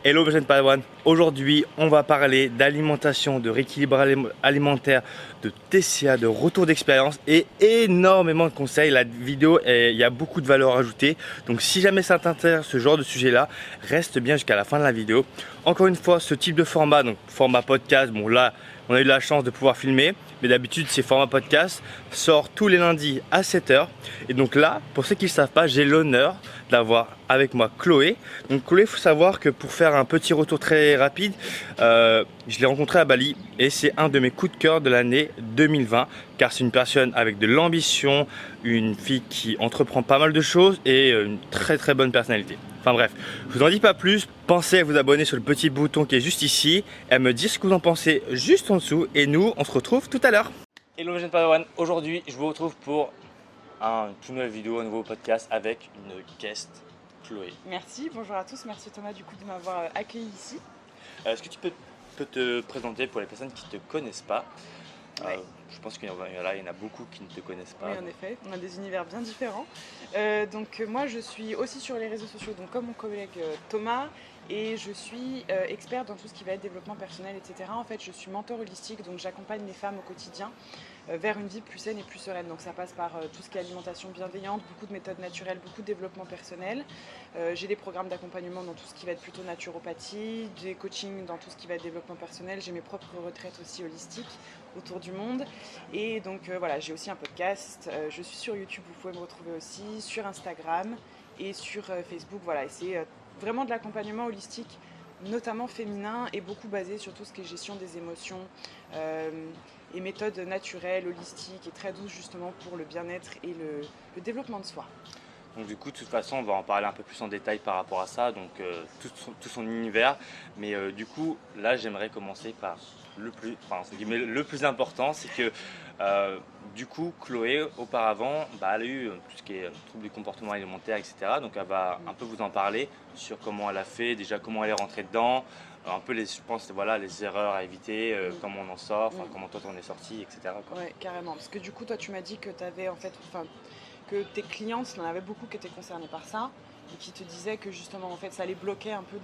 Hello mes jeunes Padawan, aujourd'hui on va parler d'alimentation, de rééquilibrage alimentaire, de TCA, de retour d'expérience et énormément de conseils. La vidéo, il y a beaucoup de valeur ajoutée, donc si jamais ça t'intéresse ce genre de sujet là, reste bien jusqu'à la fin de la vidéo. Encore une fois, ce type de format, donc format podcast, bon là on a eu la chance de pouvoir filmer, mais d'habitude ces formats podcast sort tous les lundis à 7h. Et donc là, pour ceux qui ne le savent pas, j'ai l'honneur d'avoir avec moi Chloé. Donc Chloé, il faut savoir que pour faire un petit retour très rapide, je l'ai rencontrée à Bali et c'est un de mes coups de cœur de l'année 2020 car c'est une personne avec de l'ambition, une fille qui entreprend pas mal de choses et une très très bonne personnalité. Enfin bref, je vous en dis pas plus, pensez à vous abonner sur le petit bouton qui est juste ici et à me dire ce que vous en pensez juste en dessous et nous on se retrouve tout à l'heure. Hello mes jeunes Padawan, aujourd'hui je vous retrouve pour une toute nouvelle vidéo, un nouveau podcast avec une guest, Chloé. Merci, bonjour à tous, merci Thomas du coup de m'avoir accueilli ici. Est-ce que tu peux te présenter pour les personnes qui ne te connaissent pas? Ouais. Je pense qu'il y en a beaucoup qui ne te connaissent pas. Oui, en effet, on a des univers bien différents. Moi je suis aussi sur les réseaux sociaux, donc comme mon collègue Thomas, et je suis experte dans tout ce qui va être développement personnel, etc. En fait, je suis mentor holistique, donc j'accompagne les femmes au quotidien vers une vie plus saine et plus sereine. Donc ça passe par tout ce qui est alimentation bienveillante, beaucoup de méthodes naturelles, beaucoup de développement personnel. J'ai des programmes d'accompagnement dans tout ce qui va être plutôt naturopathie, des coachings dans tout ce qui va être développement personnel. J'ai mes propres retraites aussi holistiques autour du monde. Et donc voilà, j'ai aussi un podcast. Je suis sur YouTube, vous pouvez me retrouver aussi, sur Instagram et sur Facebook. Voilà, et c'est vraiment de l'accompagnement holistique, notamment féminin et beaucoup basé sur tout ce qui est gestion des émotions et méthodes naturelles, holistiques et très douces justement pour le bien-être et le développement de soi. Donc du coup, de toute façon, on va en parler un peu plus en détail par rapport à ça, donc tout son univers. Mais du coup, là, j'aimerais commencer par le plus important, c'est que du coup, Chloé, auparavant, elle a eu tout ce qui est trouble du comportement alimentaire, etc. Donc elle va un peu vous en parler sur comment elle a fait, déjà comment elle est rentrée dedans, un peu je pense, voilà, les erreurs à éviter, comment on en sort, comment toi t'en es sorti, etc. Ouais, carrément. Parce que du coup, toi, tu m'as dit que tu avais en fait, que tes clientes, il y en avait beaucoup qui étaient concernées par ça et qui te disaient que justement, en fait, ça les bloquait un peu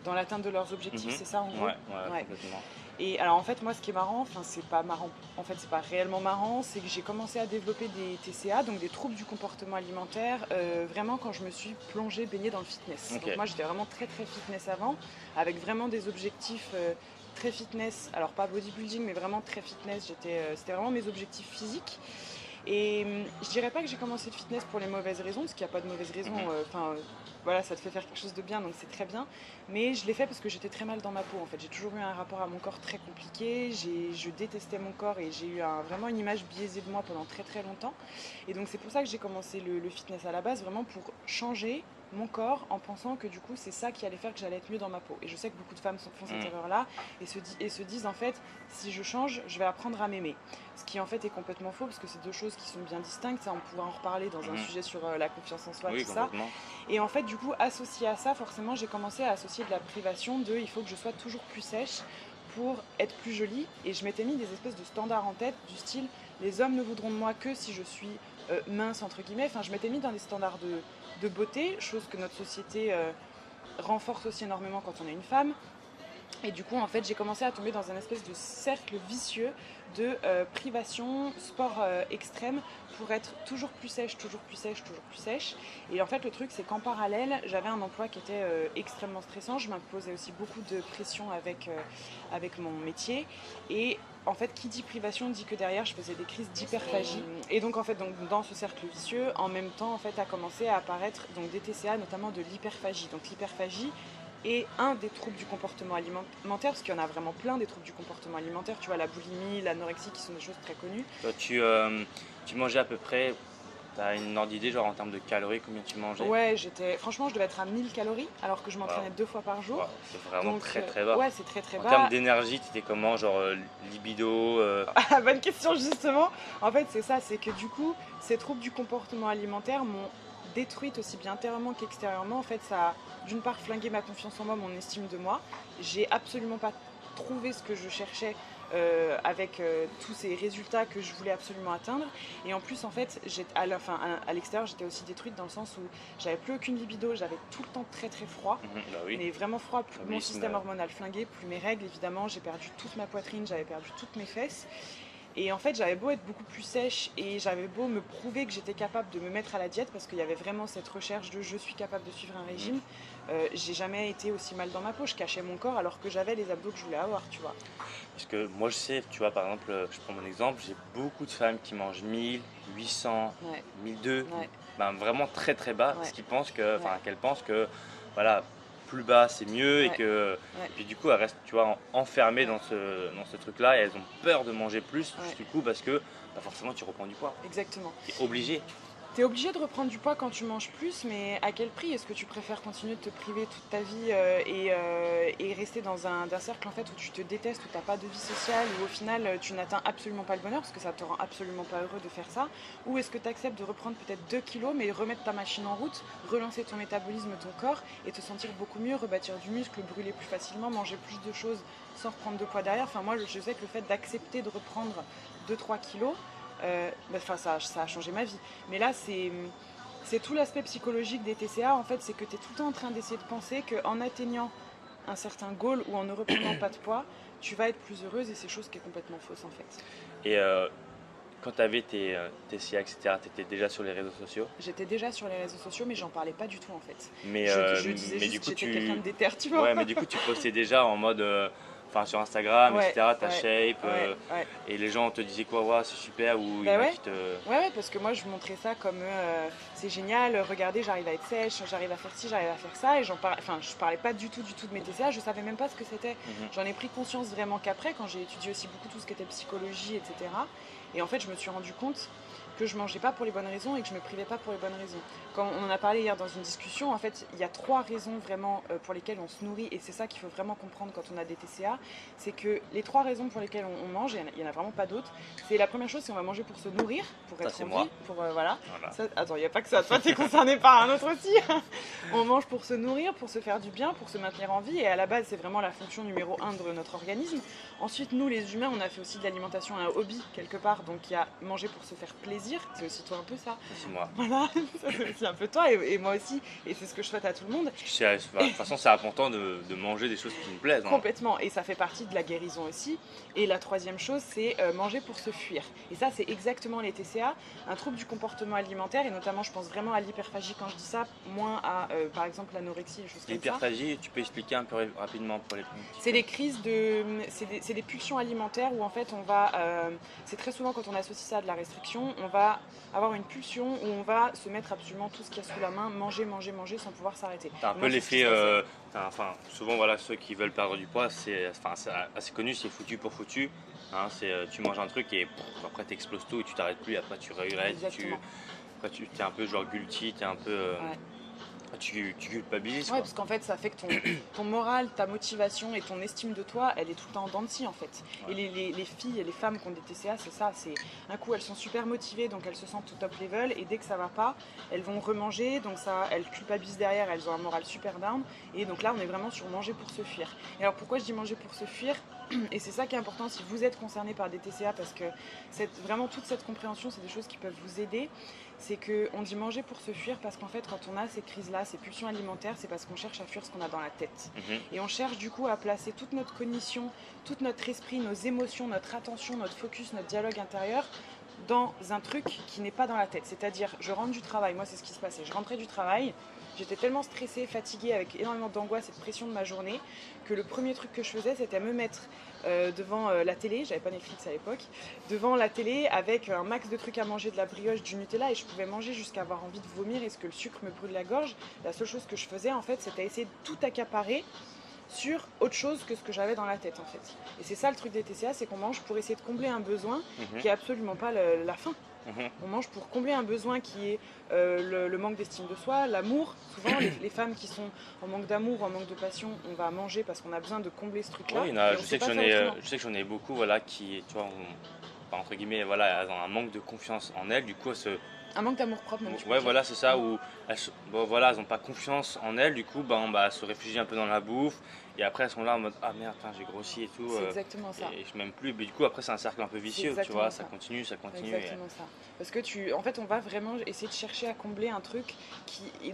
dans l'atteinte de leurs objectifs, c'est ça en gros? Ouais, complètement. Et alors en fait, moi, ce qui est marrant, enfin, c'est pas marrant, en fait, c'est pas réellement marrant, c'est que j'ai commencé à développer des TCA, donc des troubles du comportement alimentaire, vraiment quand je me suis plongée, baignée dans le fitness. Okay. Donc moi, j'étais vraiment très très fitness avant, avec vraiment des objectifs très fitness, alors pas bodybuilding, mais vraiment très fitness. C'était vraiment mes objectifs physiques. Et je dirais pas que j'ai commencé le fitness pour les mauvaises raisons, parce qu'il n'y a pas de mauvaises raisons. Voilà, ça te fait faire quelque chose de bien, donc c'est très bien. Mais je l'ai fait parce que j'étais très mal dans ma peau. En fait, j'ai toujours eu un rapport à mon corps très compliqué. Je détestais mon corps et j'ai eu vraiment une image biaisée de moi pendant très très longtemps. Et donc c'est pour ça que j'ai commencé le fitness à la base, vraiment pour changer mon corps en pensant que du coup c'est ça qui allait faire que j'allais être mieux dans ma peau. Et je sais que beaucoup de femmes font cette erreur-là et se disent en fait, si je change, je vais apprendre à m'aimer. Ce qui en fait est complètement faux parce que c'est deux choses qui sont bien distinctes. Ça, on pourra en reparler dans un sujet sur la confiance en soi, tout ça. Et en fait, du coup, associé à ça, forcément, j'ai commencé à associer de la privation de il faut que je sois toujours plus sèche pour être plus jolie. Et je m'étais mis des espèces de standards en tête du style les hommes ne voudront de moi que si je suis mince entre guillemets. Enfin, je m'étais mis dans des standards de beauté, chose que notre société renforce aussi énormément quand on est une femme. Et du coup, en fait, j'ai commencé à tomber dans un espèce de cercle vicieux de privation, sport extrême pour être toujours plus sèche, toujours plus sèche, toujours plus sèche. Et en fait, le truc, c'est qu'en parallèle, j'avais un emploi qui était extrêmement stressant. Je m'imposais aussi beaucoup de pression avec mon métier. Et en fait, qui dit privation dit que derrière, je faisais des crises d'hyperphagie. Et donc, en fait, dans ce cercle vicieux, en même temps, en fait, a commencé à apparaître donc, des TCA, notamment de l'hyperphagie. Donc, l'hyperphagie est un des troubles du comportement alimentaire, parce qu'il y en a vraiment plein des troubles du comportement alimentaire. Tu vois, la boulimie, l'anorexie, qui sont des choses très connues. Toi, tu mangeais à peu près, tu as une ordre d'idée, genre en termes de calories, combien tu mangeais? Ouais, franchement, je devais être à 1000 calories, alors que je m'entraînais 2 fois par jour. Wow. C'est vraiment donc, très très bas. Ouais, c'est très très bas. En termes d'énergie, tu étais comment, genre libido Bonne question, justement. En fait, c'est ça, c'est que du coup, ces troubles du comportement alimentaire m'ont détruite aussi bien intérieurement qu'extérieurement. En fait, ça a d'une part flingué ma confiance en moi, mon estime de moi. J'ai absolument pas trouvé ce que je cherchais avec tous ces résultats que je voulais absolument atteindre. Et en plus, en fait, à l'extérieur, j'étais aussi détruite dans le sens où j'avais plus aucune libido, j'avais tout le temps très très froid, Bah oui. mais vraiment froid, plus Oui, mon c'est système hormonal flingué, plus mes règles évidemment, j'ai perdu toute ma poitrine, j'avais perdu toutes mes fesses. Et en fait, j'avais beau être beaucoup plus sèche et j'avais beau me prouver que j'étais capable de me mettre à la diète parce qu'il y avait vraiment cette recherche de je suis capable de suivre un régime, j'ai jamais été aussi mal dans ma peau. Je cachais mon corps alors que j'avais les abdos que je voulais avoir, tu vois. Parce que moi je sais, tu vois, par exemple, je prends mon exemple, j'ai beaucoup de femmes qui mangent 1000, 800, Ouais, 1002, ouais, ben, vraiment très très bas, ouais, parce qu'ils pensent que, enfin, ouais, qu'elles pensent que, voilà, plus bas c'est mieux et ouais, que, ouais, et puis du coup elles restent, tu vois, enfermées ouais, dans ce truc-là et elles ont peur de manger plus, ouais, du coup, parce que, bah, forcément tu reprends du poids. exactement. T'es obligé. T'es obligé de reprendre du poids quand tu manges plus, mais à quel prix? Est-ce que tu préfères continuer de te priver toute ta vie et rester dans un cercle en fait où tu te détestes, où t'as pas de vie sociale, où au final tu n'atteins absolument pas le bonheur parce que ça te rend absolument pas heureux de faire ça? Ou est-ce que tu acceptes de reprendre peut-être 2 kilos mais remettre ta machine en route, relancer ton métabolisme, ton corps et te sentir beaucoup mieux, rebâtir du muscle, brûler plus facilement, manger plus de choses sans reprendre de poids derrière? Enfin moi je sais que le fait d'accepter de reprendre 2-3 kilos, ça a changé ma vie. Mais là, c'est tout l'aspect psychologique des TCA. En fait, c'est que tu es tout le temps en train d'essayer de penser qu'en atteignant un certain goal ou en ne reprenant pas de poids, tu vas être plus heureuse et c'est chose qui est complètement fausse en fait. Et quand tu avais tes SIA, etc., tu étais déjà sur les réseaux sociaux, J'étais déjà sur les réseaux sociaux, mais j'en parlais pas du tout en fait. mais, Je disais mais du juste que coup j'étais quelqu'un de déter, tu vois. ouais, mais du coup tu postais déjà en mode, enfin sur Instagram, Ouais, etc., ta ouais, shape, ouais, ouais. et les gens te disaient quoi, ouais, c'est super, ou il y Bah en a ouais. qui te... Ouais, parce que moi je montrais ça comme c'est génial, regardez, j'arrive à être sèche, j'arrive à faire ci, j'arrive à faire ça, et je parlais pas du tout de mes TCA, je savais même pas ce que c'était. Mhm. J'en ai pris conscience vraiment qu'après, quand j'ai étudié aussi beaucoup tout ce qui était psychologie, etc. Et en fait, je me suis rendu compte que je mangeais pas pour les bonnes raisons et que je me privais pas pour les bonnes raisons. Quand on en a parlé hier dans une discussion, en fait, il y a 3 raisons vraiment pour lesquelles on se nourrit, et c'est ça qu'il faut vraiment comprendre quand on a des TCA, c'est que les 3 raisons pour lesquelles on mange, il y en a vraiment pas d'autres. C'est la première chose, c'est on va manger pour se nourrir, pour Ça être c'est en moi. vie, pour voilà. Voilà. Ça, attends, il n'y a pas que ça, toi t'es concerné par un autre aussi. On mange pour se nourrir, pour se faire du bien, pour se maintenir en vie, et à la base c'est vraiment la fonction numéro 1 de notre organisme. Ensuite, nous les humains, on a fait aussi de l'alimentation un hobby quelque part, donc il y a manger pour se faire plaisir, c'est aussi toi un peu ça. Ça, c'est moi. Voilà, ça c'est aussi un peu toi et moi aussi, et c'est ce que je souhaite à tout le monde. De toute façon c'est important de manger des choses qui me plaisent, hein. Complètement, et ça fait partie de la guérison aussi. Et la troisième chose, c'est manger pour se fuir. Et ça, c'est exactement les TCA, un trouble du comportement alimentaire, et notamment, je pense vraiment à l'hyperphagie quand je dis ça, moins à, par exemple, l'anorexie, des choses comme ça. L'hyperphagie, tu peux expliquer un peu rapidement pour les... C'est des crises de, c'est des pulsions alimentaires où en fait on va, c'est très souvent quand on associe ça à de la restriction, on va avoir une pulsion où on va se mettre absolument tout ce qu'il y a sous la main, manger, manger, manger sans pouvoir s'arrêter. T'as un peu l'effet, enfin souvent voilà, ceux qui veulent perdre du poids, c'est assez connu, c'est foutu pour foutu, hein, tu manges un truc et après t'exploses tout et tu t'arrêtes plus, après tu regrettes, après tu es un peu genre guilty, t'es un peu, Ouais. tu culpabilises Ouais, quoi. parce qu'en fait, ça fait que ton moral, ta motivation et ton estime de toi, elle est tout le temps en dents de scie en fait. Ouais. Et les filles et les femmes qui ont des TCA, c'est ça. C'est un coup, elles sont super motivées, donc elles se sentent au top level, et dès que ça va pas, elles vont remanger, donc ça, elles culpabilisent derrière, elles ont un moral super down. Et donc là, on est vraiment sur manger pour se fuir. Et alors pourquoi je dis manger pour se fuir? Et c'est ça qui est important si vous êtes concerné par des TCA, parce que vraiment toute cette compréhension, c'est des choses qui peuvent vous aider. C'est qu'on dit manger pour se fuir parce qu'en fait, quand on a ces crises-là, ces pulsions alimentaires, c'est parce qu'on cherche à fuir ce qu'on a dans la tête. Et on cherche du coup à placer toute notre cognition, tout notre esprit, nos émotions, notre attention, notre focus, notre dialogue intérieur dans un truc qui n'est pas dans la tête. C'est-à-dire, je rentre du travail, moi c'est ce qui se passait, je rentrais du travail, j'étais tellement stressée, fatiguée, avec énormément d'angoisse et de pression de ma journée, que le premier truc que je faisais, c'était me mettre devant la télé, j'avais pas Netflix à l'époque, devant la télé avec un max de trucs à manger, de la brioche, du Nutella, et je pouvais manger jusqu'à avoir envie de vomir et ce que le sucre me brûle la gorge. La seule chose que je faisais en fait, c'était essayer de tout accaparer sur autre chose que ce que j'avais dans la tête en fait. Et c'est ça le truc des TCA, c'est qu'on mange pour essayer de combler un besoin qui est absolument pas la faim. On mange pour combler un besoin qui est le manque d'estime de soi, l'amour. Souvent, les femmes qui sont en manque d'amour, en manque de passion, on va manger parce qu'on a besoin de combler ce truc-là. Oui, je sais que j'en ai beaucoup, voilà, qui, tu vois, entre guillemets, voilà, elles ont un manque de confiance en elles, du coup, Un manque d'amour propre, même tu peux Ouais, dire. voilà, c'est ça, où bon, voilà, elles n'ont pas confiance en elles, du coup, elles se réfugient un peu dans la bouffe, et après elles sont là en mode ah merde, putain, j'ai grossi et tout, C'est exactement ça. et je m'aime plus, mais du coup, après, c'est un cercle un peu C'est vicieux, tu exactement vois, ça ça. continue, ça continue. Exactement ça. Parce que en fait, on va vraiment essayer de chercher à combler un truc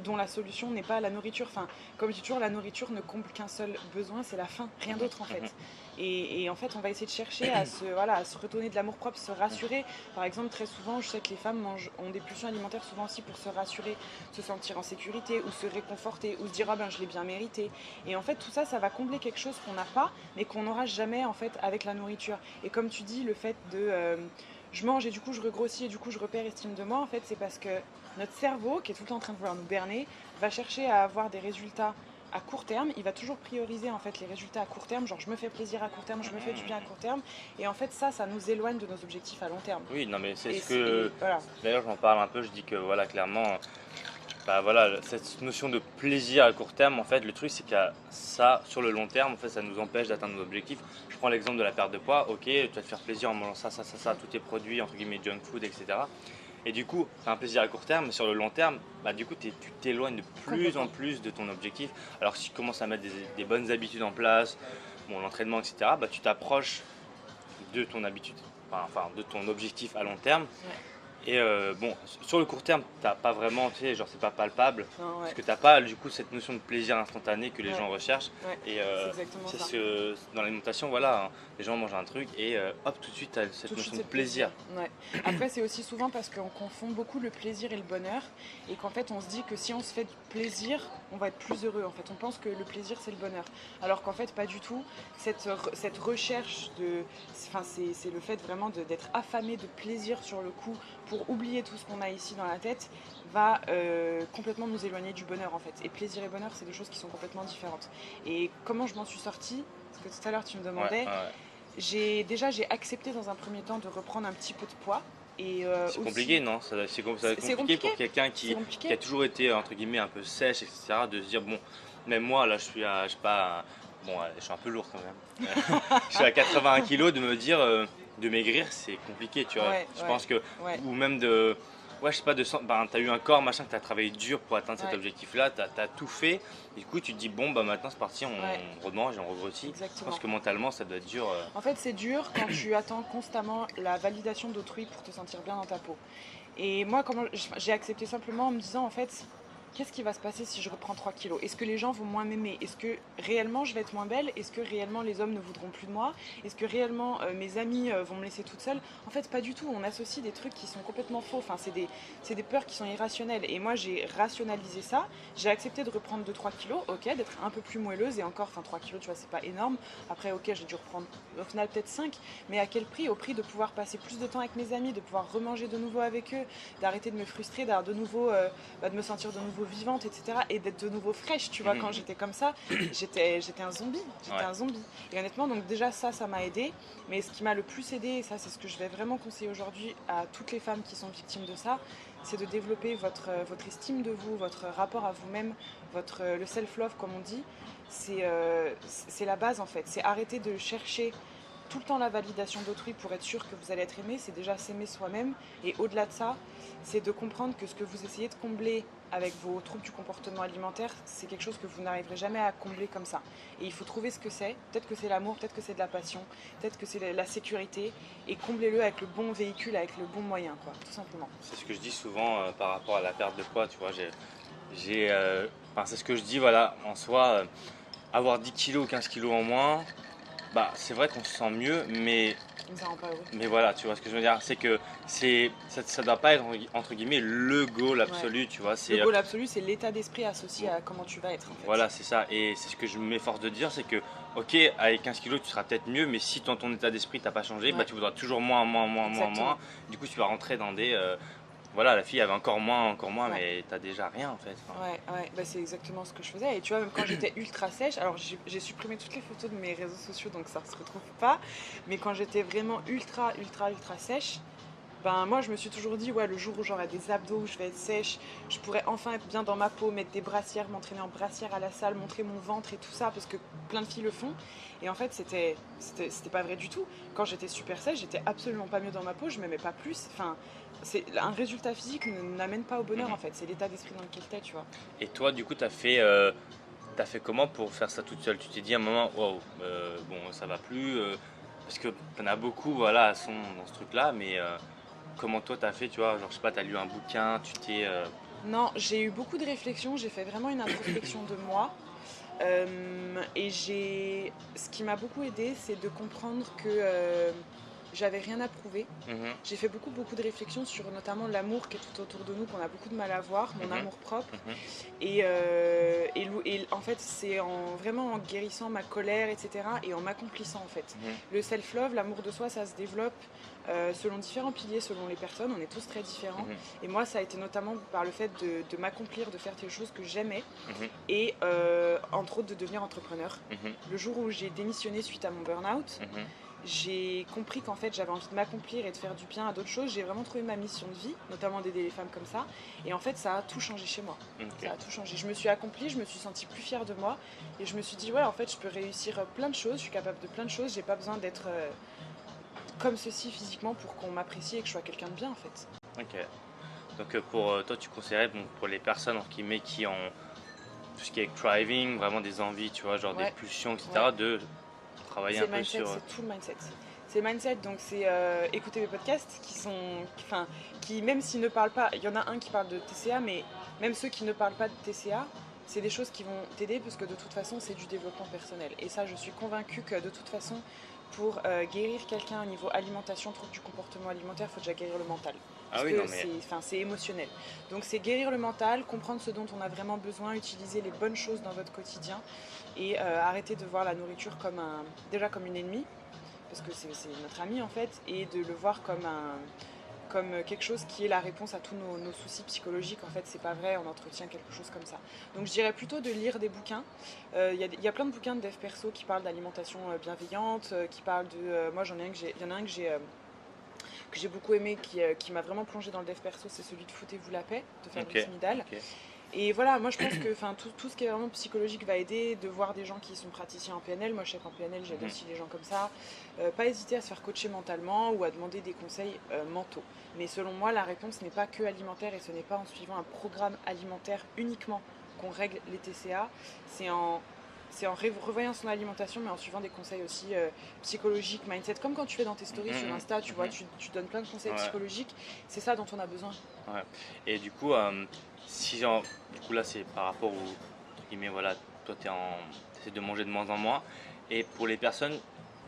dont la solution n'est pas la nourriture. Enfin, comme je dis toujours, la nourriture ne comble qu'un seul besoin, c'est la faim, rien d'autre en fait. Et en fait, on va essayer de chercher à se redonner de l'amour propre, se rassurer. Par exemple, très souvent, je sais que les femmes ont des pulsions alimentaires souvent aussi pour se rassurer, se sentir en sécurité ou se réconforter ou se dire ah ben je l'ai bien mérité. Et en fait, tout ça, ça va combler quelque chose qu'on n'a pas, mais qu'on n'aura jamais en fait avec la nourriture. Et comme tu dis, le fait de je mange et du coup je regrossis et du coup je repère estime de moi, en fait, c'est parce que notre cerveau, qui est tout le temps en train de vouloir nous berner, va chercher à avoir des résultats à court terme. Il va toujours prioriser en fait les résultats à court terme, genre je me fais plaisir à court terme, je me fais du bien à court terme, et en fait ça nous éloigne de nos objectifs à long terme. Oui, non, mais c'est Et ce que. voilà. D'ailleurs, j'en parle un peu, je dis que voilà, clairement, bah voilà, cette notion de plaisir à court terme, en fait, le truc, c'est que ça, sur le long terme, en fait, ça nous empêche d'atteindre nos objectifs. Je prends l'exemple de la perte de poids, ok, tu vas te faire plaisir en mangeant ça, tous tes produits, entre guillemets, junk food, etc. Et du coup, c'est un plaisir à court terme, mais sur le long terme, bah, du coup, tu t'éloignes de plus en plus de ton objectif. Alors, si tu commences à mettre des bonnes habitudes en place, bon, l'entraînement, etc., bah, tu t'approches de ton habitude, enfin, de ton objectif à long terme. Ouais. Et bon, sur le court terme, t'as pas vraiment, tu sais, genre c'est pas palpable, Non, ouais. parce que t'as pas du coup cette notion de plaisir instantané que les Ouais. gens recherchent. Ouais, Et c'est exactement ça. dans l'alimentation, voilà, hein, les gens mangent un truc et hop, tout de suite, t'as cette Tout de notion suite, de c'est plaisir. Ouais. Après, c'est aussi souvent parce qu'on confond beaucoup le plaisir et le bonheur, et qu'en fait, on se dit que si on se fait du plaisir, on va être plus heureux. En fait, on pense que le plaisir, c'est le bonheur, alors qu'en fait, pas du tout. Cette recherche enfin, c'est le fait vraiment d'être affamé de plaisir sur le coup pour oublier tout ce qu'on a ici dans la tête, va complètement nous éloigner du bonheur en fait. Et plaisir et bonheur, c'est deux choses qui sont complètement différentes. Et comment je m'en suis sortie, parce que tout à l'heure tu me demandais, j'ai accepté dans un premier temps de reprendre un petit peu de poids. C'est compliqué, non? Ça va être compliqué pour quelqu'un qui a toujours été entre guillemets un peu sèche, etc. De se dire bon, même moi là je suis à, je sais pas, bon, je suis un peu lourd quand même. Je suis à 81 kilos, de me dire de maigrir, c'est compliqué, tu vois. Ouais, je pense que, ou même de, ouais, je sais pas, t'as eu un corps machin que t'as travaillé dur pour atteindre cet objectif-là, t'as tout fait. Et du coup, tu te dis bon, bah maintenant c'est parti, on remange et on regrossit. Exactement. Je pense que mentalement, ça doit être dur. En fait, c'est dur quand tu attends constamment la validation d'autrui pour te sentir bien dans ta peau. Et moi, j'ai accepté simplement en me disant, en fait, qu'est-ce qui va se passer si je reprends 3 kilos? Est-ce que les gens vont moins m'aimer? Est-ce que réellement je vais être moins belle? Est-ce que réellement les hommes ne voudront plus de moi? Est-ce que réellement mes amis vont me laisser toute seule? En fait, pas du tout. On associe des trucs qui sont complètement faux. Enfin, c'est des peurs qui sont irrationnelles. Et moi, j'ai rationalisé ça. J'ai accepté de reprendre 2-3 kilos, ok, d'être un peu plus moelleuse. Et encore, enfin, 3 kilos, tu vois, c'est pas énorme. Après, ok, j'ai dû reprendre au final peut-être 5. Mais à quel prix? Au prix de pouvoir passer plus de temps avec mes amis, de pouvoir remanger de nouveau avec eux, d'arrêter de me frustrer, d'avoir de nouveau, de me sentir de nouveau vivante, etc. Et d'être de nouveau fraîche, tu vois. Quand j'étais comme ça, j'étais un zombie. Un zombie. Et honnêtement, donc déjà ça m'a aidé. Mais ce qui m'a le plus aidé, et ça c'est ce que je vais vraiment conseiller aujourd'hui à toutes les femmes qui sont victimes de ça, c'est de développer votre estime de vous, votre rapport à vous-même, le self-love comme on dit. C'est la base en fait. C'est arrêter de chercher tout le temps la validation d'autrui pour être sûr que vous allez être aimé, c'est déjà s'aimer soi-même. Et au-delà de ça, c'est de comprendre que ce que vous essayez de combler avec vos troubles du comportement alimentaire, c'est quelque chose que vous n'arriverez jamais à combler comme ça. Et il faut trouver ce que c'est. Peut-être que c'est l'amour, peut-être que c'est de la passion, peut-être que c'est la sécurité, et comblez-le avec le bon véhicule, avec le bon moyen, quoi, tout simplement. C'est ce que je dis souvent par rapport à la perte de poids, tu vois. C'est ce que je dis, voilà, en soi, avoir 10 kilos ou 15 kilos en moins, bah, c'est vrai qu'on se sent mieux, mais Ça rend pas heureux. Mais voilà, tu vois ce que je veux dire, c'est que ça doit pas être entre guillemets le goal absolu, tu vois. Le goal absolu, c'est l'état d'esprit associé à comment tu vas être. En fait. Voilà, c'est ça. Et c'est ce que je m'efforce de dire, c'est que, ok, avec 15 kilos, tu seras peut-être mieux, mais si dans ton état d'esprit, t'as pas changé, bah, tu voudras toujours moins. Du coup, tu vas rentrer dans des. Voilà, la fille avait encore moins, mais t'as déjà rien en fait. Ouais, bah, c'est exactement ce que je faisais. Et tu vois, même quand j'étais ultra sèche, alors j'ai supprimé toutes les photos de mes réseaux sociaux donc ça se retrouve pas, mais quand j'étais vraiment ultra sèche, Ben moi je me suis toujours dit ouais le jour où j'aurai des abdos, où je vais être sèche, je pourrais enfin être bien dans ma peau, mettre des brassières, m'entraîner en brassière à la salle, montrer mon ventre et tout ça parce que plein de filles le font. Et en fait c'était pas vrai du tout. Quand j'étais super sèche, j'étais absolument pas mieux dans ma peau, je m'aimais pas plus. Enfin, un résultat physique n'amène pas au bonheur en fait, c'est l'état d'esprit dans lequel t'es, tu vois. Et toi, du coup, t'as fait comment pour faire ça toute seule? Tu t'es dit à un moment, wow, bon, ça va plus, parce que t'en as beaucoup, voilà, sont dans ce truc-là, mais comment toi t'as fait, tu vois, genre, je sais pas, t'as lu un bouquin, tu t'es... Non, j'ai eu beaucoup de réflexions, j'ai fait vraiment une introspection de moi. Ce qui m'a beaucoup aidé, c'est de comprendre que j'avais rien à prouver. Mhm, J'ai fait beaucoup de réflexions sur notamment l'amour qui est tout autour de nous, qu'on a beaucoup de mal à voir, mon mhm, amour propre. mhm, Et en fait, c'est vraiment en guérissant ma colère, etc. et en m'accomplissant en fait. mhm, Le self-love, l'amour de soi, ça se développe selon différents piliers, selon les personnes. On est tous très différents. mhm, Et moi, ça a été notamment par le fait de m'accomplir, de faire des choses que j'aimais mhm, et entre autres de devenir entrepreneur. mhm, Le jour où j'ai démissionné suite à mon burn-out, mhm, j'ai compris qu'en fait j'avais envie de m'accomplir et de faire du bien à d'autres choses. J'ai vraiment trouvé ma mission de vie, notamment d'aider les femmes comme ça. Et en fait ça a tout changé chez moi. ok. Ça a tout changé. Je me suis accomplie, je me suis sentie plus fière de moi. Et je me suis dit ouais en fait je peux réussir plein de choses, je suis capable de plein de choses. J'ai pas besoin d'être comme ceci physiquement pour qu'on m'apprécie et que je sois quelqu'un de bien en fait. Ok. Donc pour toi, tu conseillerais, bon, pour les personnes entre guillemets, qui ont tout ce qui est craving, vraiment des envies, tu vois, genre des Ouais, pulsions, etc., ouais. de travailler C'est un le peu mindset, sur... c'est tout le mindset. C'est le mindset, donc c'est écouter mes podcasts qui même s'ils ne parlent pas, il y en a un qui parle de TCA, mais même ceux qui ne parlent pas de TCA, c'est des choses qui vont t'aider parce que de toute façon c'est du développement personnel. Et ça je suis convaincue que de toute façon pour guérir quelqu'un au niveau alimentation, trouble du comportement alimentaire, il faut déjà guérir le mental. Ah Parce oui, non que mais... c'est émotionnel. Donc c'est guérir le mental, comprendre ce dont on a vraiment besoin, utiliser les bonnes choses dans votre quotidien et arrêter de voir la nourriture déjà comme une ennemie, parce que c'est notre ami en fait, et de le voir comme quelque chose qui est la réponse à tous nos soucis psychologiques. En fait, c'est pas vrai, on entretient quelque chose comme ça. Donc je dirais plutôt de lire des bouquins. Il y a plein de bouquins de dev perso qui parlent d'alimentation bienveillante, qui parlent de... moi j'en ai un il y en a un que j'ai beaucoup aimé, qui m'a vraiment plongé dans le dev perso, c'est celui de Foutez-vous la paix, de Ok, Fabrice Midal. ok. Et voilà, moi je pense que tout ce qui est vraiment psychologique va aider, de voir des gens qui sont praticiens en PNL. Moi je sais qu'en PNL j'aide Mhm, aussi les gens comme ça. Pas hésiter à se faire coacher mentalement ou à demander des conseils mentaux. Mais selon moi la réponse n'est pas que alimentaire et ce n'est pas en suivant un programme alimentaire uniquement qu'on règle les TCA. C'est en, revoyant son alimentation mais en suivant des conseils aussi psychologiques, mindset. Comme quand tu fais dans tes stories sur mhm, Insta, tu vois, mhm. tu donnes plein de conseils Ouais, psychologiques. C'est ça dont on a besoin. ouais. Et du coup, si genre, du coup là c'est par rapport au, entre guillemets, voilà, toi t'essaies de manger de moins en moins, et pour les personnes,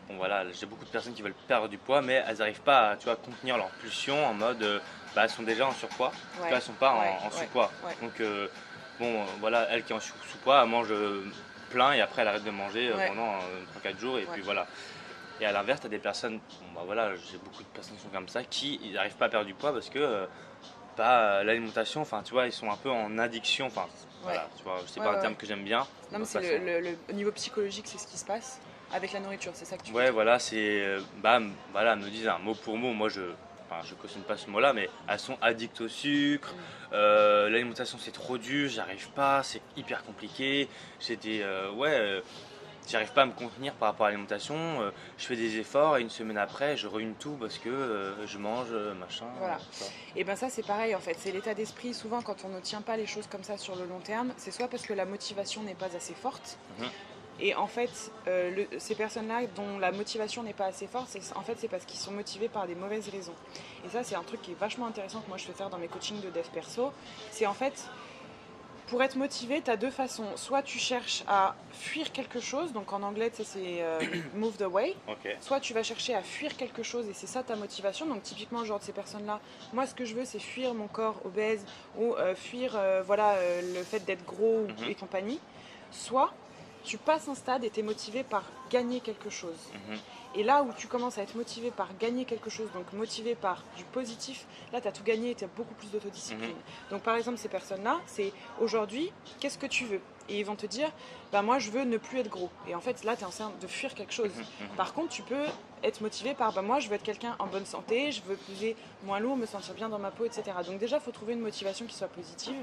bon voilà, j'ai beaucoup de personnes qui veulent perdre du poids, mais elles n'arrivent pas à, tu vois, contenir leur pulsion en mode, bah, elles sont déjà en surpoids, tu vois, Ouais, elles sont pas ouais, en ouais, sous-poids. ouais. Donc bon, voilà, elle qui est en sous-poids, elle mange plein et après elle arrête de manger Ouais, pendant 3-4 jours et ouais. puis voilà. Et à l'inverse, tu as des personnes, bon bah voilà, j'ai beaucoup de personnes qui sont comme ça, qui n'arrivent pas à perdre du poids parce que bah, l'alimentation, enfin tu vois, ils sont un peu en addiction, enfin Ouais, voilà, tu vois, c'est ouais, pas un ouais, terme ouais. que j'aime bien, de Non, mais toute c'est façon. au niveau psychologique, c'est ce qui se passe avec la nourriture, c'est ça que tu veux Ouais, dire. voilà, c'est, bah, voilà, elles me disent un mot pour mot, moi enfin, je cautionne pas ce mot-là, mais elles sont addictes au sucre, Mm. l'alimentation c'est trop dur, j'arrive pas, c'est hyper compliqué, j'ai des, j'arrive pas à me contenir par rapport à l'alimentation, je fais des efforts et une semaine après, je ruine tout parce que je mange machin, Voilà. tu vois. Et ben ça, c'est pareil en fait. C'est l'état d'esprit. Souvent, quand on ne tient pas les choses comme ça sur le long terme, c'est soit parce que la motivation n'est pas assez forte. Mhm, Et en fait, ces personnes-là dont la motivation n'est pas assez forte, c'est parce qu'ils sont motivés par des mauvaises raisons. Et ça, c'est un truc qui est vachement intéressant que moi je fais faire dans mes coachings de dev perso. C'est en fait, pour être motivé, tu as deux façons. Soit tu cherches à fuir quelque chose, donc en anglais, tu sais, c'est move the way. ok. Soit tu vas chercher à fuir quelque chose et c'est ça ta motivation. Donc typiquement, genre de ces personnes-là, moi ce que je veux, c'est fuir mon corps obèse ou fuir le fait d'être gros Mhm, et compagnie. Soit tu passes un stade et tu es motivé par gagner quelque chose. mhm, Et là où tu commences à être motivé par gagner quelque chose, donc motivé par du positif, là tu as tout gagné et tu as beaucoup plus mhm, d'autodiscipline. Donc par exemple ces personnes-là, c'est aujourd'hui, qu'est-ce que tu veux? et ils vont te dire bah moi je veux ne plus être gros. Et en fait là tu es en train de fuir quelque chose. Par contre tu peux être motivé par bah moi je veux être quelqu'un en bonne santé, je veux peser moins lourd, me sentir bien dans ma peau, etc. Donc déjà il faut trouver une motivation qui soit positive.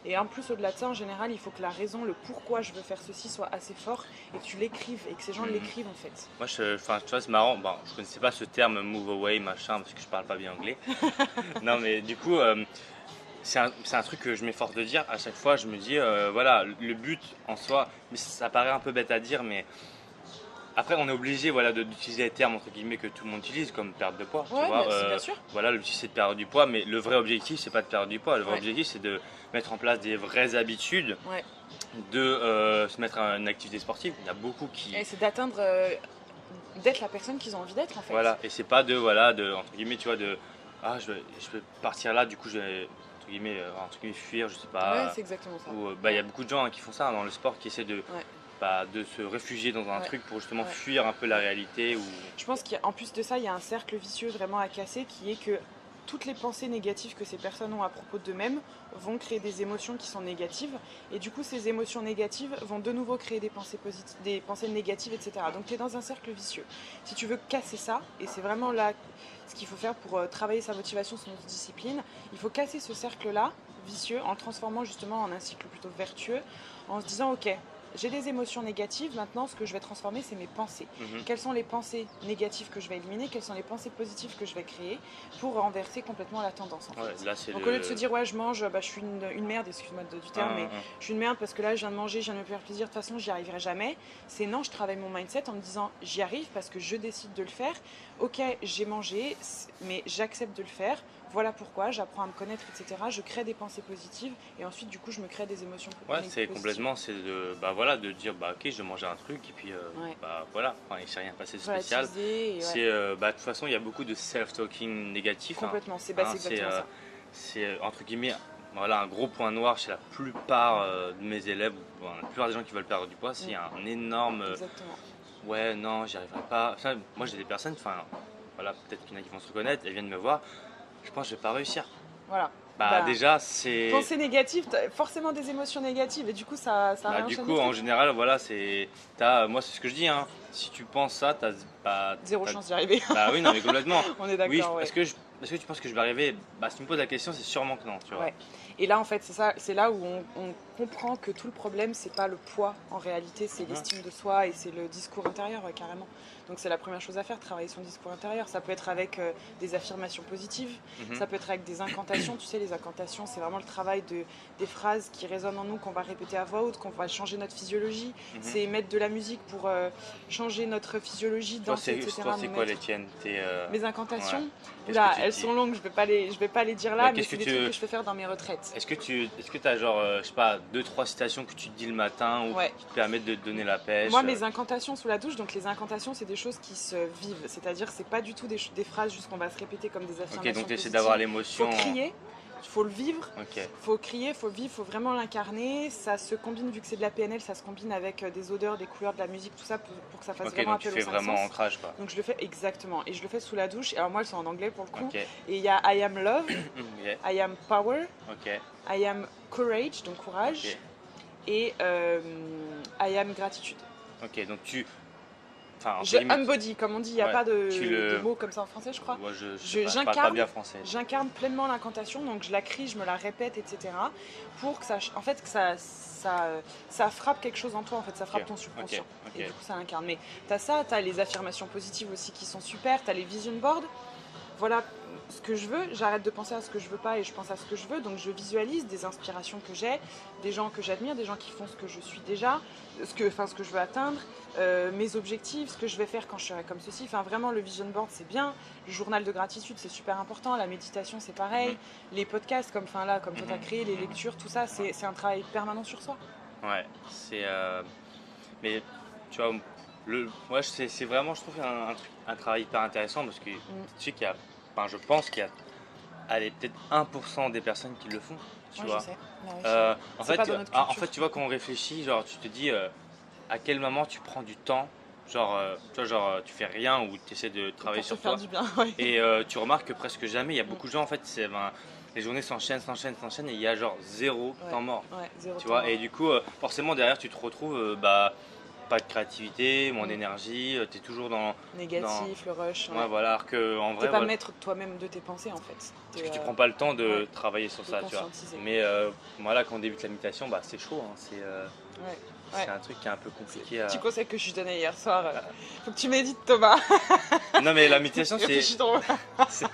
Et en plus au-delà de ça en général il faut que la raison, le pourquoi je veux faire ceci soit assez fort et que tu l'écrives et que ces gens l'écrivent en fait. Moi, enfin, tu vois, c'est marrant. Bon, je connaissais pas ce terme move away, machin, parce que je parle pas bien anglais. Non, mais du coup, c'est un truc que je m'efforce de dire à chaque fois. Je me dis, voilà, le but en soi, mais ça paraît un peu bête à dire, mais après, on est obligé, voilà, d'utiliser les termes entre guillemets que tout le monde utilise, comme perte de poids. Tu Ouais, vois, bien sûr. voilà, l'objectif c'est de perdre du poids, mais le vrai objectif c'est pas de perdre du poids. Le vrai Ouais. objectif c'est de mettre en place des vraies habitudes, Ouais. de se mettre à une activité sportive. Il y a beaucoup qui. Et c'est d'atteindre, d'être la personne qu'ils ont envie d'être en fait. Voilà, et c'est pas de, voilà, de, entre guillemets, tu vois, de, ah, je vais partir là, du coup, je vais, entre guillemets, fuir, je sais Ouais, pas. c'est exactement ça. Ou, bah, il y a beaucoup de gens qui font ça dans le sport, qui essaient de, Ouais. bah, de se réfugier dans un Ouais. truc pour justement Ouais. fuir un peu la réalité. Ou... Je pense qu'en plus de ça, il y a un cercle vicieux vraiment à casser qui est que toutes les pensées négatives que ces personnes ont à propos d'eux-mêmes vont créer des émotions qui sont négatives. Et du coup, ces émotions négatives vont de nouveau créer des pensées positives, des pensées négatives, etc. Donc tu es dans un cercle vicieux. Si tu veux casser ça, et c'est vraiment là ce qu'il faut faire pour travailler sa motivation, son discipline, il faut casser ce cercle-là vicieux en le transformant justement en un cycle plutôt vertueux, en se disant ok, j'ai des émotions négatives, maintenant ce que je vais transformer c'est mes pensées. Quelles sont les pensées négatives que je vais éliminer, quelles sont les pensées positives que je vais créer pour renverser complètement la tendance en fait. Ouais, là, c'est Donc au lieu de se dire ouais je mange, bah, je suis une merde, excuse-moi du terme, mais je suis une merde parce que là je viens de manger, je viens de me faire plaisir, de toute façon j'y arriverai jamais. C'est non, je travaille mon mindset en me disant j'y arrive parce que je décide de le faire. Ok, j'ai mangé, mais j'accepte de le faire. Voilà pourquoi, j'apprends à me connaître, etc. Je crée des pensées positives et ensuite du coup je me crée des émotions ouais, positives. c'est complètement, c'est de, bah, voilà, de dire, bah, ok, je vais manger un truc, et puis, Ouais. bah, voilà, enfin, il s'est rien passé de spécial. Relativiser et ouais. C'est, bah, de toute façon, il y a beaucoup de self-talking négatif. Complètement, c'est Hein, exactement ça. c'est entre guillemets, voilà, un gros point noir chez la plupart de mes élèves, ou, la plupart des gens qui veulent perdre du poids, c'est un énorme Exactement. ouais, non, j'y arriverai pas. Enfin, moi j'ai des personnes, enfin voilà, peut-être qu'il y en a qui vont se reconnaître, elles viennent me voir, je pense que je vais pas réussir. Voilà. Bah, déjà c'est. Pensée négative, t'as forcément des émotions négatives et du coup ça Bah, du coup en général voilà c'est. Moi c'est ce que je dis hein. Si tu penses ça, t'as pas. Zéro chance d'y arriver. Bah oui non mais complètement. On est d'accord. Oui, ouais. est-ce que tu penses que je vais arriver? Bah si tu me poses la question c'est sûrement que non, tu vois. Ouais. Et là en fait c'est ça, c'est là où on comprend que tout le problème c'est pas le poids en réalité, c'est l'estime de soi et c'est le discours intérieur carrément. Donc c'est la première chose à faire, travailler son discours intérieur. Ça peut être avec des affirmations positives, ça peut être avec des incantations. Tu sais les incantations c'est vraiment le travail des phrases qui résonnent en nous, qu'on va répéter à voix haute, qu'on va changer notre physiologie. C'est mettre de la musique pour changer notre physiologie, danser, etc. Toi c'est quoi les tiennes? Mes incantations, ouais. là elles sont longues, je vais pas les dire là, Bah, mais c'est des trucs que je fais faire dans mes retraites. Est-ce que tu as genre, je sais pas, 2-3 citations que tu te dis le matin ou qui te permettent de te donner la pêche? Moi, mes incantations sous la douche, donc les incantations, c'est des choses qui se vivent. C'est-à-dire, c'est pas du tout des phrases juste qu'on va se répéter comme des affirmations. Ok, donc tu essaies positives. d'avoir l'émotion. Faut crier, faut le vivre, Ok. faut crier, faut le vivre, faut vraiment l'incarner. Ça se combine, vu que c'est de la PNL, ça se combine avec des odeurs, des couleurs, de la musique, tout ça pour que ça fasse Ok, vraiment donc tu appel fais au cinq vraiment sens. ancrage quoi. Donc je le fais exactement. Et je le fais sous la douche. Et alors moi, elles sont en anglais pour le coup. Ok. Et il y a I am love, Ok. I am power, Ok. I am courage, donc courage, Ok. et I am gratitude. Ok, donc tu. Enfin, Je embody, comme on dit, il n'y a Ouais, pas de, tu le- de mots comme ça en français, je crois. Moi, je parle pas bien français. J'incarne pleinement l'incantation, donc je la crie, je me la répète, etc. Pour que ça, en fait, que ça frappe quelque chose en toi, en fait, ça frappe ton subconscient. Ok. Et du coup, ça incarne. Mais tu as ça, tu as les affirmations positives aussi qui sont super, tu as les vision boards. Voilà ce que je veux, j'arrête de penser à ce que je veux pas et je pense à ce que je veux, donc je visualise des inspirations que j'ai, des gens que j'admire, des gens qui font ce que je suis déjà, ce que je veux atteindre, mes objectifs, ce que je vais faire quand je serai comme ceci. Enfin vraiment le vision board c'est bien, le journal de gratitude c'est super important, la méditation c'est pareil, les podcasts comme toi tu as créé, les lectures, tout ça c'est un travail permanent sur soi. Ouais, c'est. Mais tu vois, ouais, c'est vraiment, je trouve, un travail hyper intéressant parce que tu sais qu'il y a. Enfin, je pense qu'il y a. Allez, peut-être 1% des personnes qui le font. Tu vois. Je sais. Ouais, En c'est fait, pas dans notre culture. tu vois, quand on réfléchit, genre, tu te dis à quel moment tu prends du temps, genre, tu vois, genre, tu fais rien ou tu essaies de travailler pour sur te faire toi. du bien, ouais. Et tu remarques que presque jamais, il y a beaucoup de gens, en fait, les journées s'enchaînent, et il y a genre zéro temps mort. Ouais, zéro Tu temps vois, mort. et du coup, forcément derrière tu te retrouves pas de créativité, moins d'énergie, tu es toujours dans Négatif, le rush. ouais, voilà, alors que en T'es vrai pas voilà, maître toi-même de tes pensées en fait. parce que tu prends pas le temps de travailler sur de ça, tu vois. conscientiser. Mais voilà, quand on débute la méditation, bah c'est chaud, hein, Ouais. c'est un truc qui est un peu compliqué à. Petit conseil que je lui donnais hier soir. Faut que tu médites, Thomas. Non mais la méditation Réfléchis trop. c'est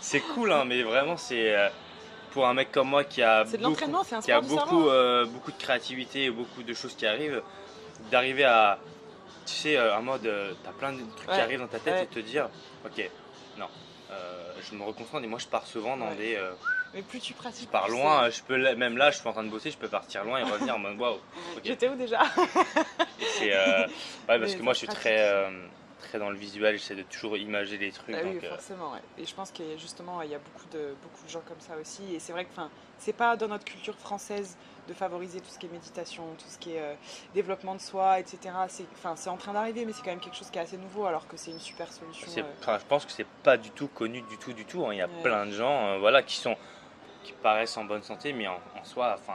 c'est cool, hein, mais vraiment c'est pour un mec comme moi qui a C'est de beaucoup, l'entraînement, c'est un qui a sport du cerveau. beaucoup de créativité et beaucoup de choses qui arrivent, d'arriver à, tu sais, en mode, t'as plein de trucs qui arrivent dans ta tête et te dire, ok, non, je me reconcentre et moi je pars souvent dans des, Mais plus tu pratiques, je pars plus loin, je peux, même là je suis en train de bosser, je peux partir loin et revenir en mode waouh, ok. J'étais où déjà? Et c'est, ouais, parce Mais que moi je c'est suis pratique. très dans le visuel, j'essaie de toujours imager les trucs. Bah oui, Donc, forcément, ouais. Et je pense qu'il y a justement, il y a beaucoup de gens comme ça aussi. Et c'est vrai que, enfin, c'est pas dans notre culture française de favoriser tout ce qui est méditation, tout ce qui est développement de soi, etc. C'est en train d'arriver, mais c'est quand même quelque chose qui est assez nouveau, alors que c'est une super solution. enfin, je pense que c'est pas du tout connu du tout, hein. Il y a plein de gens, voilà, qui paraissent en bonne santé, mais en soi, enfin,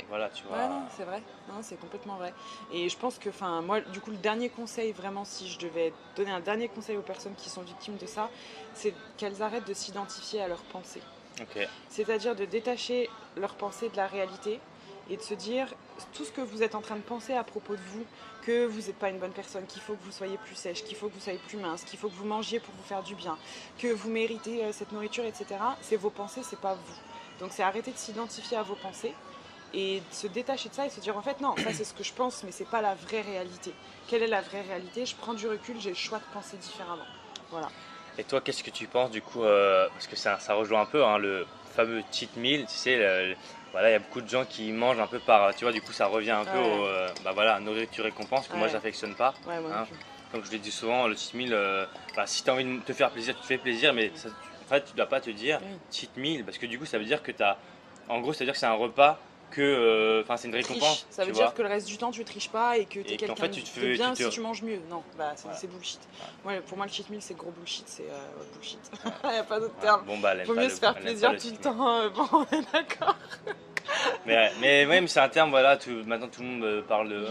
voilà, tu vois. Ouais, non, c'est vrai. Non, c'est complètement vrai. Et je pense que, enfin, moi, du coup, le dernier conseil, vraiment, si je devais donner un dernier conseil aux personnes qui sont victimes de ça, c'est qu'elles arrêtent de s'identifier à leurs pensées. Ok. C'est-à-dire de détacher leurs pensées de la réalité et de se dire tout ce que vous êtes en train de penser à propos de vous, que vous n'êtes pas une bonne personne, qu'il faut que vous soyez plus sèche, qu'il faut que vous soyez plus mince, qu'il faut que vous mangiez pour vous faire du bien, que vous méritez cette nourriture, etc. C'est vos pensées, c'est pas vous. Donc c'est arrêter de s'identifier à vos pensées et de se détacher de ça et se dire en fait non, ça c'est ce que je pense, mais c'est pas la vraie réalité. Quelle est la vraie réalité? Je prends du recul, j'ai le choix de penser différemment. Voilà. Et toi, qu'est-ce que tu penses du coup, parce que ça rejoint un peu, hein, le fameux cheat meal, tu sais, voilà, il y a beaucoup de gens qui mangent un peu par, tu vois, du coup ça revient un peu au, bah voilà, nourriture récompense que moi j'affectionne pas. Ouais, moi non Hein. plus. Comme je l'ai dit souvent, le cheat meal, bah, si tu as envie de te faire plaisir, tu te fais plaisir, mais ça, en fait, tu dois pas te dire cheat meal, parce que du coup ça veut dire que en gros, ça veut dire que c'est un repas que, enfin, c'est une récompense. Ça veut dire que le reste du temps tu triches pas et que tu es quelqu'un fait, de bien si tu manges mieux. Non, bah c'est bullshit. Pour moi le cheat meal c'est gros bullshit, c'est bullshit. Il n'y a pas d'autre terme. Bon, bah, Faut mieux se faire plaisir tout le temps. Bon, on est d'accord. Mais même c'est un terme, voilà, maintenant tout le monde parle de.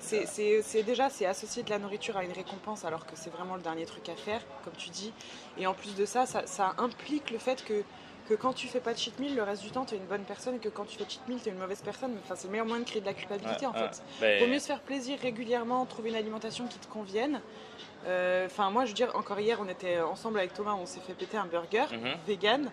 C'est déjà c'est associer de la nourriture à une récompense alors que c'est vraiment le dernier truc à faire, comme tu dis. Et en plus de ça, ça implique le fait que quand tu fais pas de cheat meal, le reste du temps tu es une bonne personne et que quand tu fais cheat meal tu es une mauvaise personne. Enfin, c'est le meilleur moyen de créer de la culpabilité en fait. Vaut mieux se faire plaisir régulièrement, trouver une alimentation qui te convienne. Enfin moi je veux dire, encore hier on était ensemble avec Thomas, on s'est fait péter un burger vegan.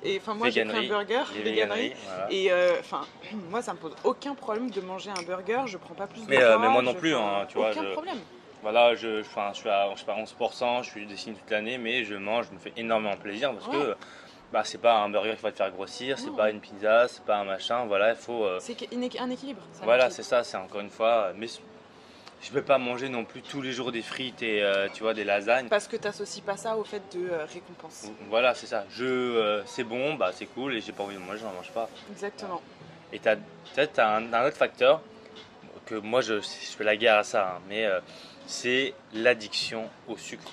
Et enfin moi j'ai pris un burger véganerie. Voilà. Et enfin moi ça me pose aucun problème de manger un burger, je prends pas plus de poids. Mais moi non plus, hein, tu vois. Aucun problème. Voilà, je suis à, je sais pas, 11%, je suis dessiné toute l'année, mais je mange, je me fais énormément plaisir parce que bah, c'est pas un burger qui va te faire grossir, c'est pas une pizza, c'est pas un machin, voilà, il faut. C'est un équilibre. Voilà, c'est ça, c'est encore une fois. Mais je peux pas manger non plus tous les jours des frites et tu vois, des lasagnes. Parce que t'associes pas ça au fait de récompense. Voilà, c'est ça. C'est bon, bah c'est cool et j'ai pas envie de manger, j'en mange pas. Exactement. Et t'as un autre facteur que moi je fais la guerre à ça, hein, mais c'est l'addiction au sucre.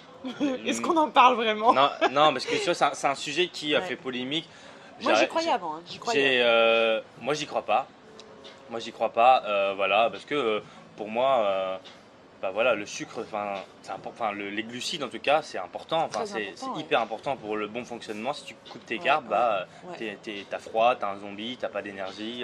Est-ce qu'on en parle vraiment? Non, parce que tu vois, c'est un sujet qui a fait polémique. Moi j'y croyais avant, hein. Moi j'y crois pas. Voilà, parce que pour moi, bah voilà, le sucre, les glucides en tout cas, c'est important. C'est hyper important pour le bon fonctionnement. Si tu coupes tes carbs, t'as froid, t'as un zombie, t'as pas d'énergie.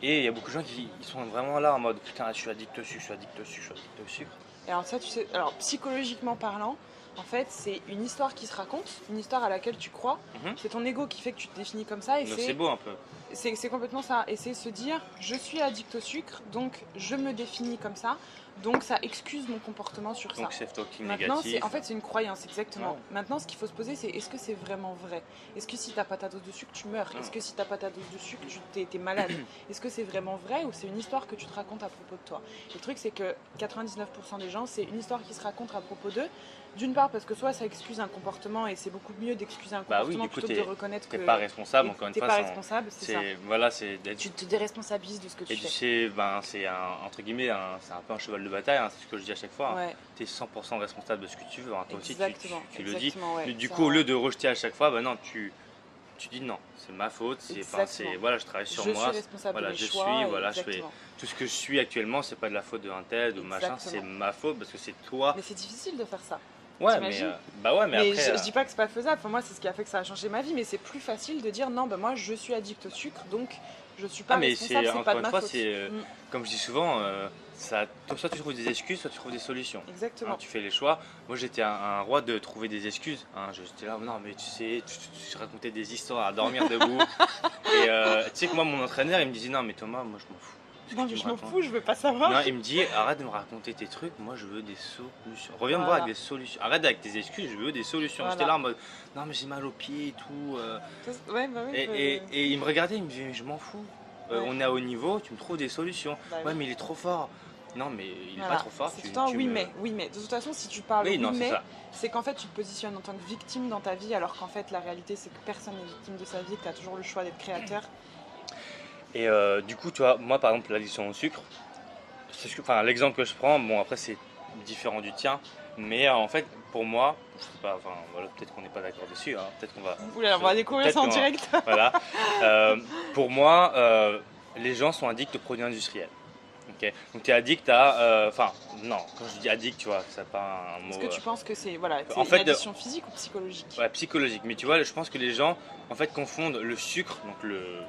Et il y a beaucoup de gens qui sont vraiment là en mode putain, je suis addict au sucre, je suis addict au sucre, je suis addict au sucre. Et alors ça, tu sais, alors psychologiquement parlant, en fait, c'est une histoire qui se raconte, une histoire à laquelle tu crois. C'est ton ego qui fait que tu te définis comme ça. Et c'est beau un peu. C'est complètement ça. Et c'est se dire, je suis addict au sucre, donc je me définis comme ça. Donc ça excuse mon comportement sur ça. Donc self-talking Maintenant, négatif. en fait, c'est une croyance, exactement. Maintenant, ce qu'il faut se poser, c'est est-ce que c'est vraiment vrai? Est-ce que si t'as pas ta dose de sucre, tu meurs? Est-ce que si t'as pas ta dose de sucre, t'es malade? Est-ce que c'est vraiment vrai ou c'est une histoire que tu te racontes à propos de toi? Et le truc, c'est que 99% des gens, c'est une histoire qui se raconte à propos d'eux. D'une part, parce que soit ça excuse un comportement et c'est beaucoup mieux d'excuser un comportement plutôt que de reconnaître que t'es pas responsable, encore une fois. T'es pas responsable, c'est ça. Voilà, tu te déresponsabilises de ce que tu fais. Et c'est entre guillemets, c'est un peu un cheval de bataille, hein, c'est ce que je dis à chaque fois. Hein. Tu es 100% responsable de ce que tu veux, hein. Toi aussi tu le dis. Ouais, Du coup, au lieu de rejeter à chaque fois, bah non, tu tu dis non, c'est ma faute, Exactement. voilà, je travaille sur Je moi, suis responsable voilà, de mes je choix. suis, Et voilà, je fais exactement. tout ce que je suis actuellement, c'est pas de la faute d'un tel ou machin, c'est Exactement. ma faute parce que c'est toi. Mais c'est difficile de faire ça. Ouais, T'imagines? bah ouais, mais Mais après, je dis pas que c'est pas faisable. Enfin, moi, c'est ce qui a fait que ça a changé ma vie. Mais c'est plus facile de dire non, ben moi, je suis addict au sucre, donc je suis pas mais responsable. c'est C'est pas encore de une ma fois, faute. comme je dis souvent, soit tu trouves des excuses, soit tu trouves des solutions. Hein, Exactement. tu fais les choix. Moi, j'étais un roi de trouver des excuses. Hein, j'étais là, non, mais tu sais, tu racontais des histoires à dormir debout. Et tu sais que moi, mon entraîneur, il me disait non, mais Thomas, moi, je m'en fous. Ce que Non, tu mais me je m'en racontes. fous. Je veux pas savoir. Non, il me dit arrête de me raconter tes trucs, moi je veux des solutions. Reviens me voir avec Voilà. des solutions. Arrête avec tes excuses, je veux des solutions. Voilà. J'étais là en mode non, mais j'ai mal aux pieds et tout. Ouais, bah oui. Et il me regardait, il me disait mais je m'en fous. Ouais. On est à haut niveau, tu me trouves des solutions. Bah Ouais, oui. mais il est trop fort. Non, mais il est Voilà. pas trop fort. C'est tout le temps tu oui, me- mais. Oui, mais. De toute façon, si tu parles Oui, oui, non, c'est mais, ça. c'est qu'en fait, tu te positionnes en tant que victime dans ta vie, alors qu'en fait, la réalité, c'est que personne n'est victime de sa vie, que tu as toujours le choix d'être créateur. Et du coup, tu vois, moi par exemple, l'addiction au sucre, enfin, l'exemple que je prends, bon après c'est différent du tien, mais en fait pour moi, je sais pas, enfin voilà, peut-être qu'on n'est pas d'accord dessus, hein, peut-être qu'on va, Oula, on va découvrir ça en direct. voilà. Pour moi, les gens sont addicts aux produits industriels. Ok, donc tu es addict à, enfin non, quand je dis addict, tu vois, c'est pas un mot. Est-ce que tu penses que c'est voilà, En une fait, addiction physique ou psychologique? ouais, psychologique, mais tu vois, je pense que les gens en fait confondent le sucre, donc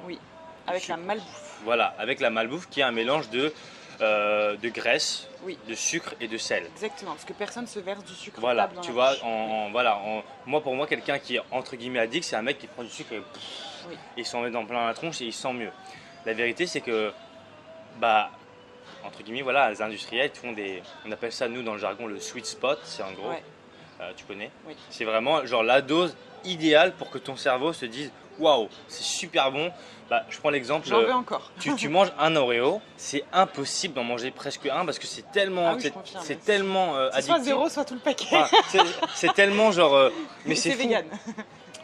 Oui, le avec la sucre, malbouffe. voilà, avec la malbouffe qui est un mélange de graisse, Oui, de sucre et de sel. exactement, parce que personne se verse du sucre Voilà, table dans tu la vois, bouche. moi pour moi, quelqu'un qui est entre guillemets addict, c'est un mec qui prend du sucre et Oui. il s'en met dans plein la tronche et il sent mieux. La vérité, c'est que, bah, entre guillemets, voilà, les industriels font on appelle ça nous dans le jargon le sweet spot, c'est en gros, Ouais. tu connais, Oui. c'est vraiment genre la dose idéale pour que ton cerveau se dise waouh, c'est super bon. Bah, je prends l'exemple, J'en veux encore. tu manges un Oreo, c'est impossible d'en manger presque un parce que c'est tellement, Ah oui, je confirme. c'est tellement C'est soit addictif. zéro, soit tout le paquet. Enfin, c'est tellement genre, mais c'est c'est fou. vegan.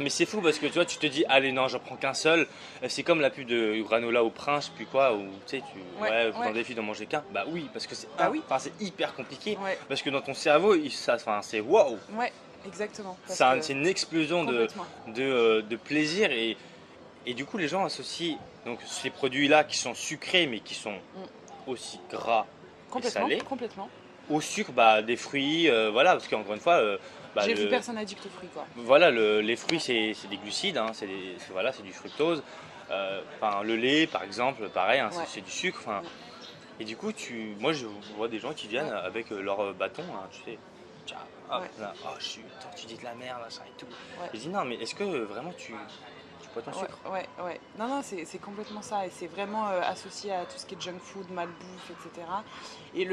Mais c'est fou parce que tu vois, tu te dis, allez, non, j'en prends qu'un seul. C'est comme la pub de granola au prince, puis quoi, où tu sais, Ouais, dans des filles d'en manger qu'un. Bah oui, parce que Bah oui. enfin, c'est hyper compliqué. Ouais, Parce que dans ton cerveau, enfin, c'est waouh. ouais, exactement. Parce C'est que une explosion complètement. de plaisir. Et du coup, les gens associent donc, ces produits-là qui sont sucrés, mais qui sont aussi gras et Complètement, salés, complètement. au sucre, bah, des fruits, voilà, parce qu'encore une fois, bah, J'ai vu personne addict aux fruits, quoi. voilà, les fruits c'est des glucides, hein, voilà, c'est du fructose. Enfin, le lait par exemple, pareil, hein, Ouais. c'est du sucre. Enfin, Ouais. et du coup, moi je vois des gens qui viennent Ouais. avec leur bâton, hein, tu sais, tiens, hop, Ouais. là, oh, attends, tu dis de la merde, ça et tout. Ouais. Je dis non, mais est-ce que vraiment tu bois ton sucre? Ouais. Non, non, c'est complètement ça. Et c'est vraiment associé à tout ce qui est junk food, malbouffe, etc. Et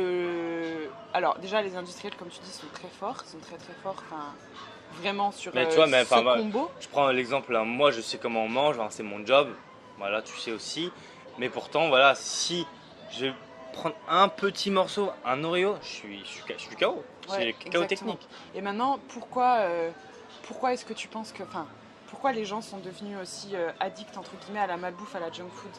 alors, déjà, les industriels, comme tu dis, sont très forts. Ils sont très, très forts. Enfin, vraiment sur Mais tu vois, mais, ce enfin, combo. je prends l'exemple, hein, moi je sais comment on mange, hein, c'est mon job, voilà, tu sais aussi. Mais pourtant, voilà, si je prends un petit morceau, un Oreo, je suis KO. Ouais, C'est KO exactement. technique. Et maintenant, pourquoi est-ce que tu penses que, enfin, pourquoi les gens sont devenus aussi addicts entre guillemets à la malbouffe, à la junk food?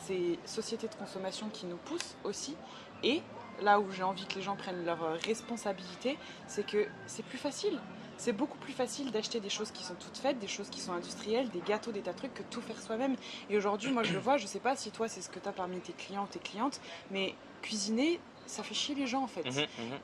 C'est société de consommation qui nous pousse aussi. Et là où j'ai envie que les gens prennent leur responsabilité, c'est que c'est plus facile. C'est beaucoup plus facile d'acheter des choses qui sont toutes faites, des choses qui sont industrielles, des gâteaux, des tas de trucs, que tout faire soi-même. Et aujourd'hui, moi je le vois, je sais pas si toi c'est ce que tu as parmi tes clients ou tes clientes, mais cuisiner, ça fait chier les gens en fait.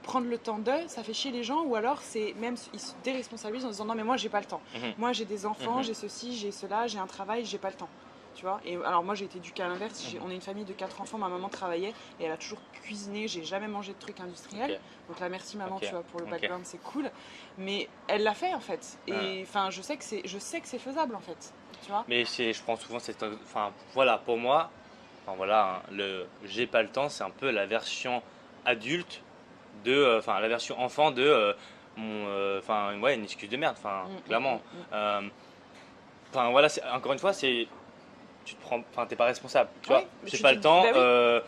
Prendre le temps d'eux, ça fait chier les gens, ou alors c'est même ils se déresponsabilisent en se disant non mais moi j'ai pas le temps. Moi j'ai des enfants, j'ai ceci, j'ai cela, j'ai un travail, j'ai pas le temps. Tu vois. Et alors moi j'ai été éduquée à l'inverse, on est une famille de 4 enfants, ma maman travaillait et elle a toujours cuisiné, j'ai jamais mangé de trucs industriels. Ok. Donc là merci maman, Ok. tu vois, pour le Ok. background, c'est cool. Mais elle l'a fait en fait. Et enfin je sais que c'est faisable en fait. Tu vois. Mais je prends souvent cette, enfin voilà, pour moi, enfin voilà, hein, j'ai pas le temps, c'est un peu la version adulte enfin la version enfant de enfin ouais, une excuse de merde, enfin clairement. Enfin voilà, encore une fois, tu te prends, enfin t'es pas responsable, tu Ouais, vois. mais J'ai tu pas te le dis, temps, bah oui.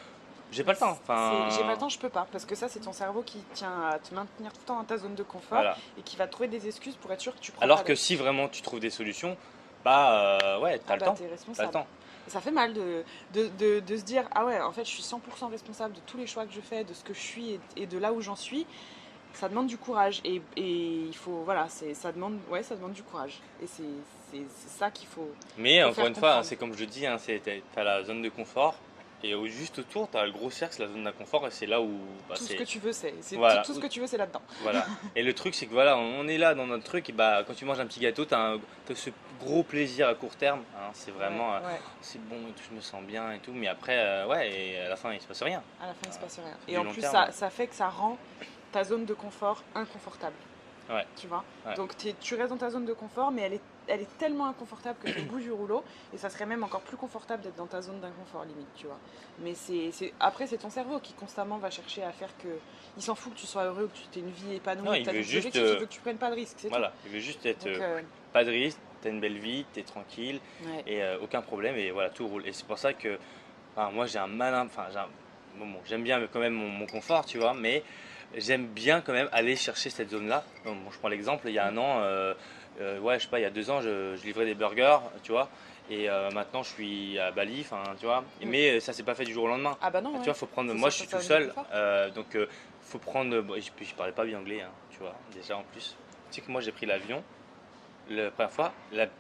j'ai pas le temps. Enfin, J'ai pas le temps, je peux pas. Parce que ça, c'est ton cerveau qui tient à te maintenir tout le temps dans ta zone de confort voilà. et qui va trouver des excuses pour être sûr que tu prends Alors pas que d'aide. si vraiment tu trouves des solutions, bah ouais, t'as Ah le bah temps. t'es T'as le responsable. temps. Et ça fait mal de se dire, ah ouais, en fait, je suis 100% responsable de tous les choix que je fais, de ce que je suis et de là où j'en suis. Ça demande du courage et il faut, voilà, ça demande du courage. Et c'est ça qu'il faut. Mais Faut encore faire une fois, hein, comprendre. c'est comme je dis, hein, t'as la zone de confort et juste autour, t'as le gros cercle, la zone d'inconfort et c'est là où bah, Tout ce que tu veux, c'est voilà, tout ce que tu veux, c'est là-dedans. voilà. Et le truc, c'est que voilà, on est là dans notre truc et bah quand tu manges un petit gâteau, t'as ce gros plaisir à court terme. Hein, c'est Ouais, vraiment, ouais. c'est bon, et tout, je me sens bien et tout. Mais après, ouais, et à la fin, il se passe rien. À la fin, il se passe rien. C'est Et du en long plus, terme. ça fait que ça rend ta zone de confort inconfortable. Ouais, Tu vois. ouais. Donc tu restes dans ta zone de confort, mais elle est tellement inconfortable que tu es au bout du rouleau, et ça serait même encore plus confortable d'être dans ta zone d'inconfort limite, tu vois. Mais après c'est ton cerveau qui constamment va chercher à faire que, il s'en fout que tu sois heureux, que tu aies une vie épanouie, Non, que il tu as veut des juste, objectifs, il veut que tu prennes pas de risques, c'est voilà, il veut juste tout. être Donc pas de risque, t'as une belle vie, t'es tranquille ouais. et aucun problème et voilà, tout roule. Et c'est pour ça que enfin, moi j'ai un malin, enfin bon, j'aime bien quand même mon confort, tu vois, mais j'aime bien quand même aller chercher cette zone-là. Bon, je prends l'exemple, il y a un an, ouais, je sais pas, il y a 2 ans, je livrais des burgers, tu vois, et maintenant je suis à Bali, enfin, tu vois, Mm. mais ça s'est pas fait du jour au lendemain. Ah bah non, Tu ouais. vois, faut prendre, Faut moi je sortir suis de sa tout zone de seul, confort. donc faut prendre, bon, je parlais pas bien anglais, hein, tu vois, déjà en plus. Tu sais que moi j'ai pris l'avion, la première fois,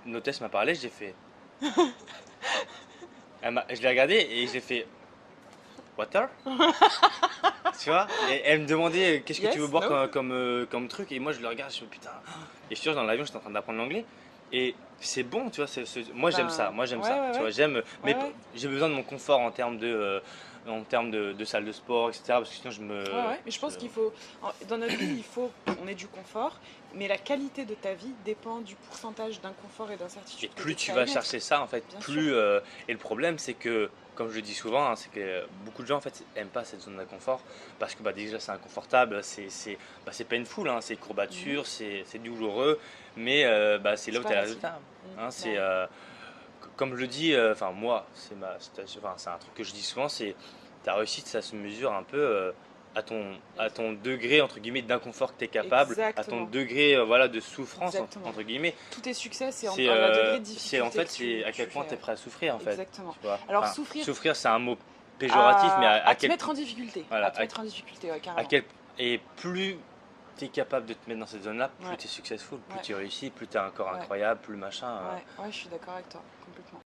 l'hôtesse m'a parlé, j'ai fait, je l'ai regardé et j'ai fait, water? Tu vois? Et elle me demandait qu'est-ce que tu veux Yes, boire no. comme truc et moi je le regarde, je me putain. Et je suis sûr dans l'avion j'étais en train d'apprendre l'anglais et c'est bon, tu vois, moi j'aime ça, Ben ouais, tu ouais, vois, j'aime, ouais, mais ouais. j'ai besoin de mon confort en termes de salle de sport, etc. Parce que sinon Ouais, ouais, mais je pense qu'il faut, dans notre vie, il faut qu'on ait du confort, mais la qualité de ta vie dépend du pourcentage d'inconfort et et d'incertitude que tu plus es tu prêt à vas y mettre, chercher ça en fait, bien sûr. plus et le problème c'est que comme je le dis souvent, hein, c'est que beaucoup de gens en fait aiment pas cette zone d'inconfort parce que bah, déjà c'est inconfortable, c'est painful, hein, c'est Mhm. courbature, c'est douloureux, mais bah, c'est là C'est où pas tu as le facile. résultat. Hein, Bah c'est ouais. comme je le dis, enfin moi, enfin, c'est un truc que je dis souvent, c'est ta réussite, ça se mesure un peu à ton degré entre guillemets d'inconfort que tu es capable, à ton Exactement, degré voilà, de souffrance exactement. entre guillemets. Tout tes succès, c'est C'est à degré de en difficulté fait que c'est à tu quel point fais. tu es prêt à souffrir en fait. Exactement. Tu vois. Alors Enfin, souffrir souffrir c'est un mot péjoratif, mais à te mettre en difficulté, voilà, à te mettre en difficulté, ouais, à carrément. quel et plus tu es capable de te mettre dans cette zone-là, plus Ouais, tu es successful, plus ouais, tu réussis, plus tu as un corps ouais, incroyable, plus machin. ouais, ouais, je suis d'accord avec toi, complètement.